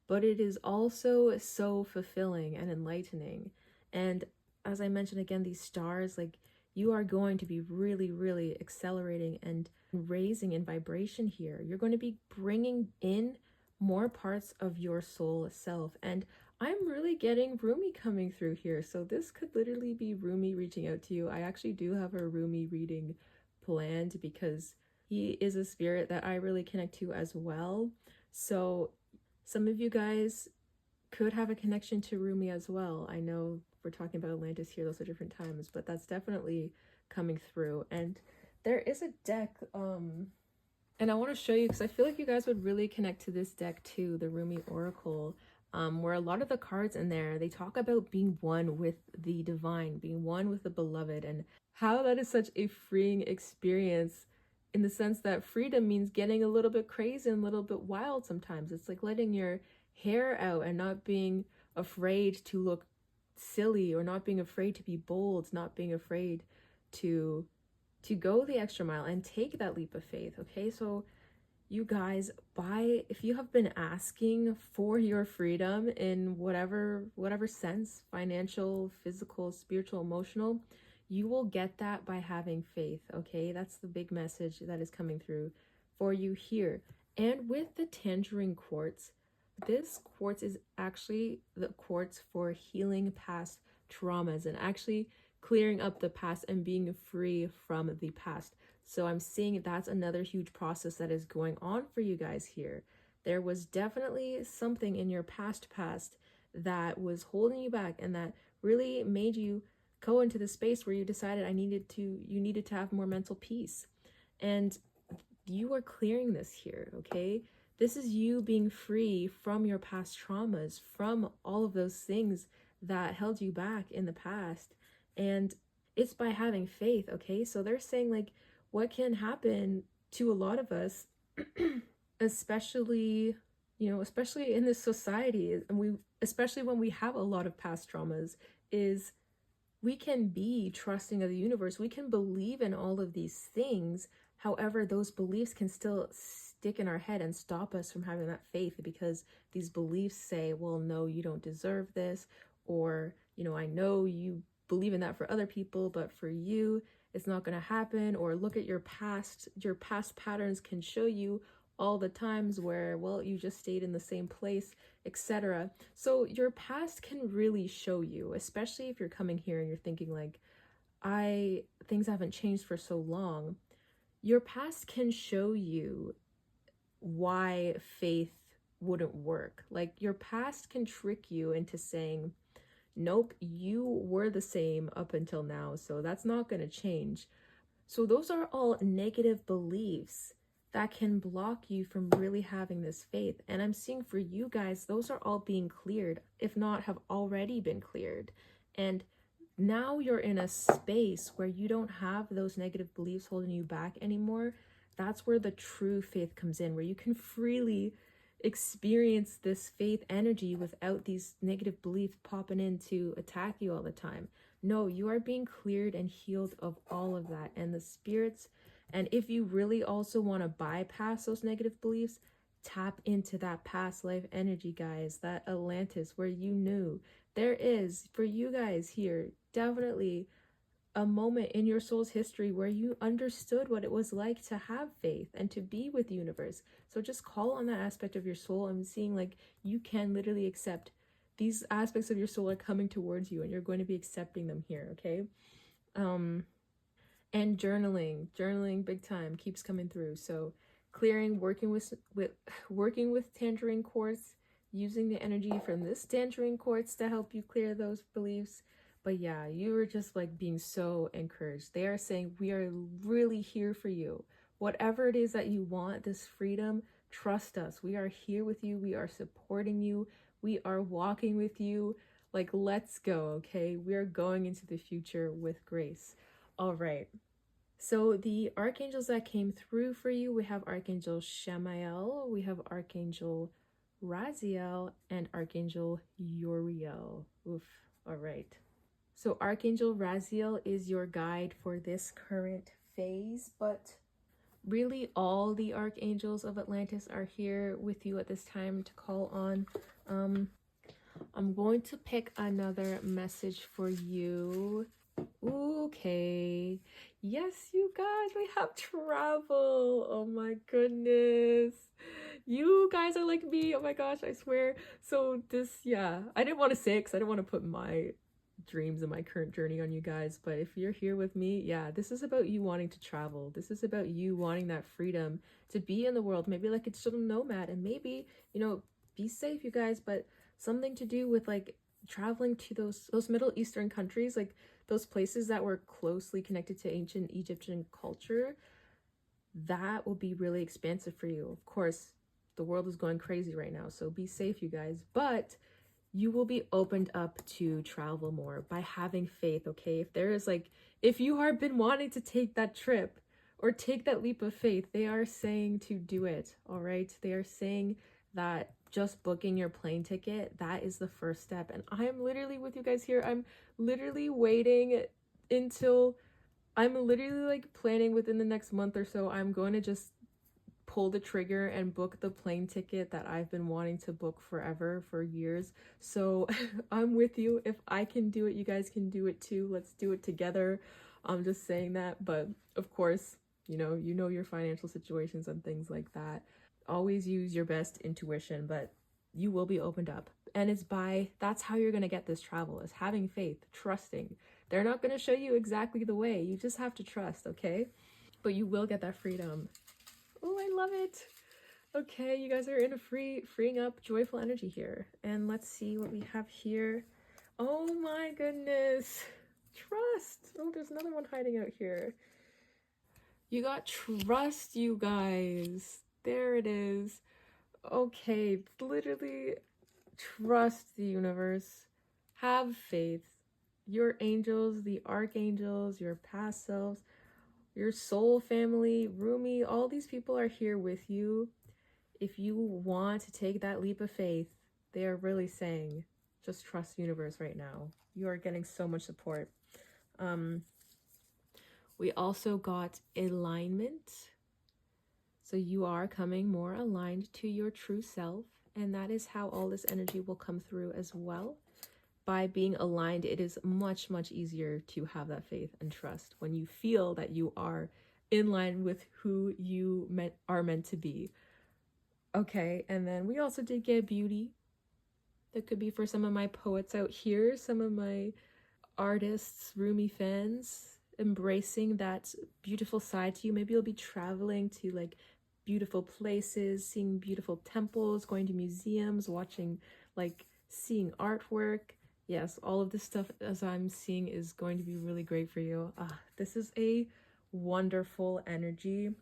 but it is also so fulfilling and enlightening. And as I mentioned again, these stars, like, you are going to be really, really accelerating and raising in vibration here. You're going to be bringing in more parts of your soul self. And I'm really getting Rumi coming through here. So this could literally be Rumi reaching out to you. I actually do have a Rumi reading planned because he is a spirit that I really connect to as well. So some of you guys could have a connection to Rumi as well. I know we're talking about Atlantis here, those are different times, but that's definitely coming through. And there is a deck, and I want to show you because I feel like you guys would really connect to this deck too, the Rumi Oracle, where a lot of the cards in there, they talk about being one with the divine, being one with the beloved, and how that is such a freeing experience, in the sense that freedom means getting a little bit crazy and a little bit wild sometimes. It's like letting your hair out and not being afraid to look silly, or not being afraid to be bold, not being afraid to go the extra mile and take that leap of faith. Okay, so you guys, if you have been asking for your freedom in whatever sense, financial, physical, spiritual, emotional, you will get that by having faith. Okay, that's the big message that is coming through for you here. And with the tangerine quartz, this quartz is actually the quartz for healing past traumas and actually clearing up the past and being free from the past. So I'm seeing that's another huge process that is going on for you guys here. There was definitely something in your past that was holding you back, and that really made you go into the space where you decided you needed to have more mental peace. And you are clearing this here, okay? This is you being free from your past traumas, from all of those things that held you back in the past. And it's by having faith, okay? So they're saying, like, what can happen to a lot of us, especially in this society, and especially when we have a lot of past traumas, is we can be trusting of the universe. We can believe in all of these things. However, those beliefs can still stick in our head and stop us from having that faith, because these beliefs say, well, no, you don't deserve this. Or, I know you believe in that for other people, but for you, it's not going to happen. Or look at your past patterns can show you all the times where, well, you just stayed in the same place, etc. So your past can really show you, especially if you're coming here and you're thinking like, things haven't changed for so long. Your past can show you why faith wouldn't work. Like, your past can trick you into saying, nope, you were the same up until now, so that's not going to change. So those are all negative beliefs that can block you from really having this faith. And I'm seeing for you guys, those are all being cleared, if not have already been cleared. And now you're in a space where you don't have those negative beliefs holding you back anymore. That's where the true faith comes in, where you can freely experience this faith energy without these negative beliefs popping in to attack you all the time. No, you are being cleared and healed of all of that. And the spirits, and if you really also want to bypass those negative beliefs, tap into that past life energy, guys, that Atlantis where you knew. There is, for you guys here, definitely a moment in your soul's history where you understood what it was like to have faith and to be with the universe. So just call on that aspect of your soul. I'm seeing like you can literally accept these aspects of your soul are coming towards you and you're going to be accepting them here, okay? And journaling big time keeps coming through. So clearing, working with tangerine quartz, using the energy from this tangerine quartz to help you clear those beliefs. But yeah, you were just like being so encouraged. They are saying we are really here for you. Whatever it is that you want, this freedom, trust us. We are here with you. We are supporting you. We are walking with you. Like, let's go, okay? We are going into the future with grace. All right. So the archangels that came through for you, we have Archangel Shamael, we have Archangel Raziel, and Archangel Uriel. Oof. All right. So Archangel Raziel is your guide for this current phase, but really all the archangels of Atlantis are here with you at this time to call on. I'm going to pick another message for you. Okay. Yes, you guys, we have travel. Oh my goodness. You guys are like me. Oh my gosh, I swear. So this, yeah, I didn't want to say it because I didn't want to put my dreams and my current journey on you guys, but if you're here with me, yeah, this is about you wanting to travel. This is about you wanting that freedom to be in the world, maybe like a digital nomad, and maybe, you know, be safe, you guys, but something to do with like traveling to those Middle Eastern countries, like those places that were closely connected to ancient Egyptian culture. That will be really expansive for you. Of course, the world is going crazy right now, so be safe, you guys, but you will be opened up to travel more by having faith, okay? If you have been wanting to take that trip or take that leap of faith, they are saying to do it, all right? They are saying that just booking your plane ticket, that is the first step. And I'm literally with you guys here. I'm literally waiting until I'm literally like planning within the next month or so. I'm going to just pull the trigger and book the plane ticket that I've been wanting to book forever, for years. So I'm with you. If I can do it, you guys can do it too. Let's do it together. I'm just saying that. But of course, you know your financial situations and things like that. Always use your best intuition, but you will be opened up. And that's how you're going to get this travel, is having faith, trusting. They're not going to show you exactly the way. You just have to trust, okay? But you will get that freedom. Oh, I love it. Okay, you guys are in a freeing up, joyful energy here. And let's see what we have here. Oh my goodness. Trust. Oh, there's another one hiding out here. You got trust, you guys. There it is. Okay, literally trust the universe. Have faith. Your angels, the archangels, your past selves, your soul family, Rumi, all these people are here with you. If you want to take that leap of faith, they are really saying, just trust the universe right now. You are getting so much support. We also got alignment. So you are coming more aligned to your true self. And that is how all this energy will come through as well. By being aligned, it is much, much easier to have that faith and trust when you feel that you are in line with who you are meant to be. Okay, and then we also did get beauty. That could be for some of my poets out here, some of my artists, Rumi fans, embracing that beautiful side to you. Maybe you'll be traveling to like beautiful places, seeing beautiful temples, going to museums, seeing artwork. Yes, all of this stuff as I'm seeing is going to be really great for you. This is a wonderful energy.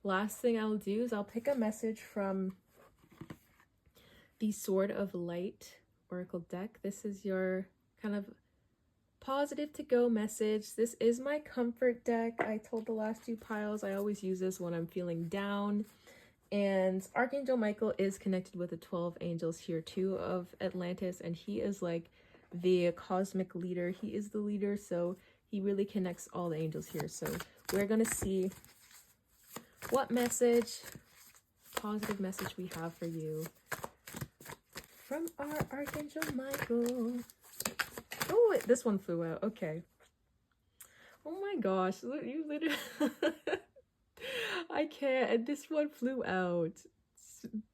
Last thing I'll do is I'll pick a message from the Sword of Light Oracle deck. This is your kind of positive to go message. This is my comfort deck. I told the last two piles I always use this when I'm feeling down. And Archangel Michael is connected with the 12 angels here too of Atlantis, and he is like the cosmic leader. He is the leader, so he really connects all the angels here. So we're gonna see what positive message we have for you from our Archangel Michael. Oh, this one flew out. Okay. Oh gosh, you literally I can't. And this one flew out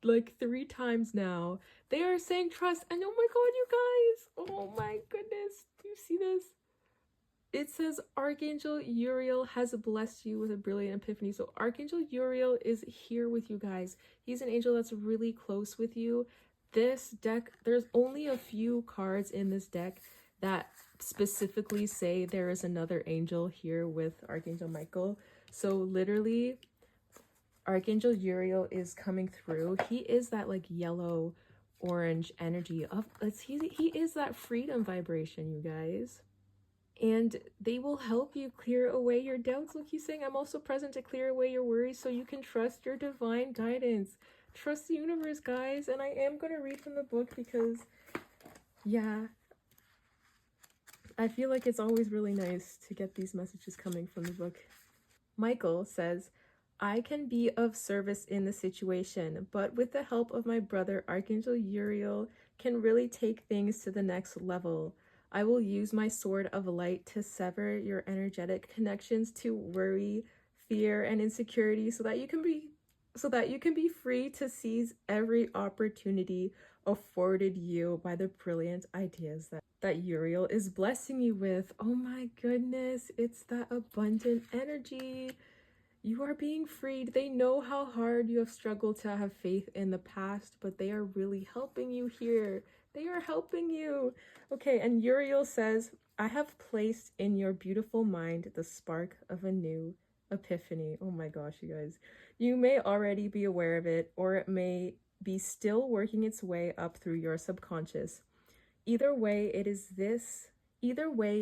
like 3 times now. They are saying trust, and oh my god, you guys! Oh my goodness, do you see this? It says Archangel Uriel has blessed you with a brilliant epiphany. So Archangel Uriel is here with you guys. He's an angel that's really close with you. This deck, there's only a few cards in this deck that specifically say there is another angel here with Archangel Michael. So literally, Archangel Uriel is coming through. He is that like yellow orange energy of he is that freedom vibration, you guys. And they will help you clear away your doubts. Look, he's saying, I'm also present to clear away your worries so you can trust your divine guidance. Trust the universe, guys. And I am going to read from the book because, yeah, I feel like it's always really nice to get these messages coming from the book. Michael says, I can be of service in the situation, but with the help of my brother, Archangel Uriel, can really take things to the next level. I will use my sword of light to sever your energetic connections to worry, fear, and insecurity so that you can be free to seize every opportunity afforded you by the brilliant ideas that Uriel is blessing you with. Oh my goodness, it's that abundant energy. You are being freed. They know how hard you have struggled to have faith in the past, but they are really helping you here. They are helping you. Okay, and Uriel says, I have placed in your beautiful mind the spark of a new epiphany. Oh my gosh, you guys. You may already be aware of it, or it may be still working its way up through your subconscious. Either way,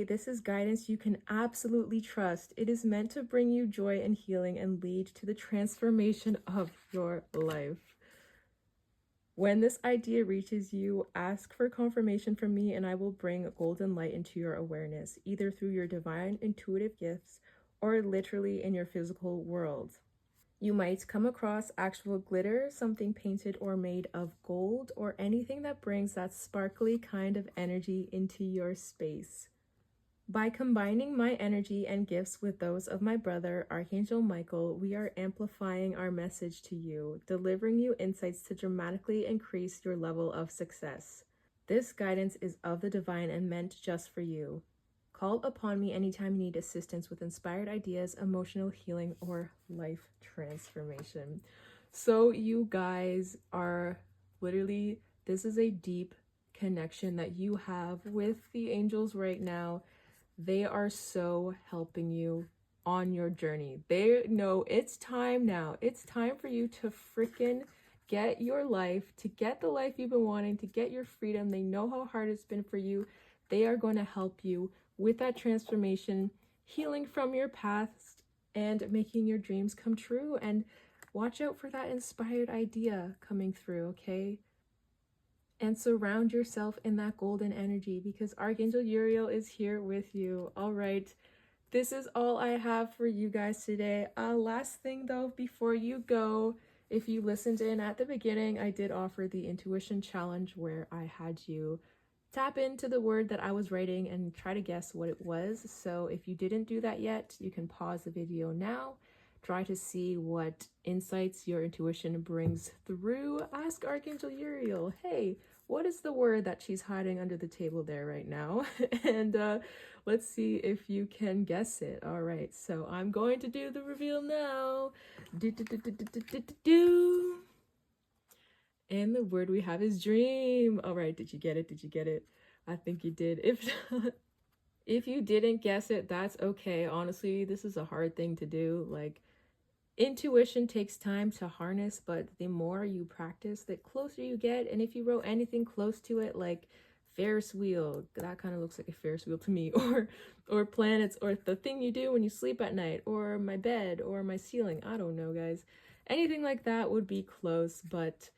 this is guidance you can absolutely trust. It is meant to bring you joy and healing and lead to the transformation of your life. When this idea reaches you, ask for confirmation from me and I will bring golden light into your awareness, either through your divine intuitive gifts or literally in your physical world. You might come across actual glitter, something painted or made of gold, or anything that brings that sparkly kind of energy into your space. By combining my energy and gifts with those of my brother, Archangel Michael, we are amplifying our message to you, delivering you insights to dramatically increase your level of success. This guidance is of the divine and meant just for you. Call upon me anytime you need assistance with inspired ideas, emotional healing, or life transformation. So you guys are literally, this is a deep connection that you have with the angels right now. They are so helping you on your journey. They know it's time now. It's time for you to freaking get your life, to get the life you've been wanting, to get your freedom. They know how hard it's been for you. They are going to help you with that transformation, healing from your past, and making your dreams come true. And watch out for that inspired idea coming through, okay? And surround yourself in that golden energy because Archangel Uriel is here with you. All right, this is all I have for you guys today. Last thing though, before you go, if you listened in at the beginning, I did offer the intuition challenge where I had you tap into the word that I was writing and try to guess what it was. So if you didn't do that yet, you can pause the video now. Try to see what insights your intuition brings through. Ask Archangel Uriel, hey, what is the word that she's hiding under the table there right now? And let's see if you can guess it. All right, so I'm going to do the reveal now. And the word we have is dream. All right, did you get it? Did you get it? I think you did. If you didn't guess it, that's okay. Honestly, this is a hard thing to do. Like, intuition takes time to harness, but the more you practice, the closer you get. And if you wrote anything close to it, like Ferris wheel, that kind of looks like a Ferris wheel to me, or planets, or the thing you do when you sleep at night, or my bed, or my ceiling. I don't know, guys. Anything like that would be close, but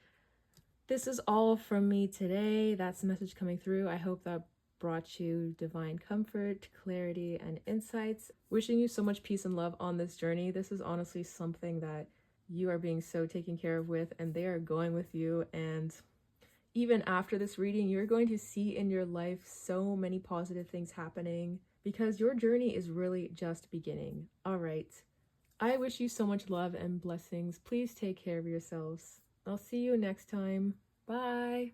this is all from me today. That's the message coming through. I hope that brought you divine comfort, clarity, and insights. Wishing you so much peace and love on this journey. This is honestly something that you are being so taken care of with, and they are going with you. And even after this reading, you're going to see in your life so many positive things happening. because your journey is really just beginning. All right. I wish you so much love and blessings. Please take care of yourselves. I'll see you next time. Bye.